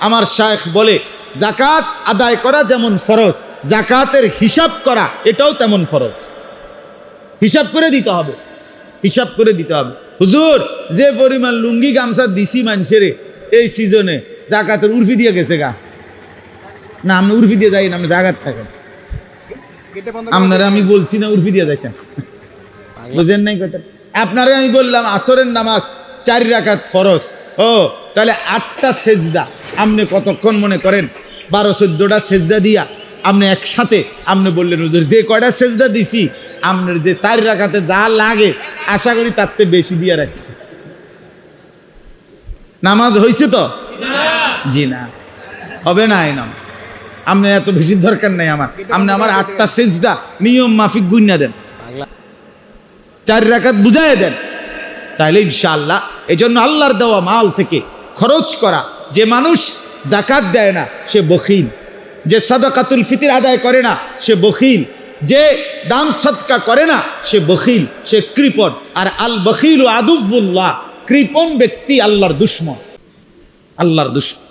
আমার শায়েখ বলে যাকাত আদায় করা যেমন ফরজ, যাকাতের হিসাব করা এটাও তেমন ফরজ। হিসাব করে দিতে হবে, হিসাব করে দিতে হবে। হুজুর যে পরিমাণ লুঙ্গি গামছা দিছি মানুষের এই সিজনে, জাকাতের উর্ফি দিয়ে গেছে গা। না আপনি উর্ফি দিয়ে যাই না, আপনি জাকাত থাকেন। আপনারা আমি বলছি না উর্ফি দিয়ে যাইতেন, বুঝেন নাই কথা। আপনারে আমি বললাম আসরের নামাজ 4 রাকাত ফরজ, ও তাহলে 8টা সেজদা আপনি কতক্ষণ মনে করেন 12-14টা সেজদা দিয়া আপনি একসাথে আপনি বললেন হুজুর যে কয়টা সেজদা দিছি আপনার যে 4 রাকাতে যা লাগে আশা করি তার থেকে বেশি দিয়ে রাখছি। নামাজ হয়েছে তো? জি না, হবে না। এই নাম আপনি এত বেশি দরকার নাই আমার, আপনি আমার 8টা সেজদা নিয়ম মাফিক গুণা দেন, 4 রাকাত বুঝাই দেন, তাহলে ইনশাআল্লাহ। এই জন্য আল্লাহর দেওয়া মাল থেকে খরচ করা। যে মানুষ যাকাত দেয় না সে বখিল, যে সাদাকাতুল ফিতর আদায় করে না সে বখিল, যে দান সদকা করে না সে বখিল, সে কৃপণ। আর আল বখিল আদুউল্লাহ, কৃপণ ব্যক্তি আল্লাহর দুশমন, আল্লাহর দুশমন।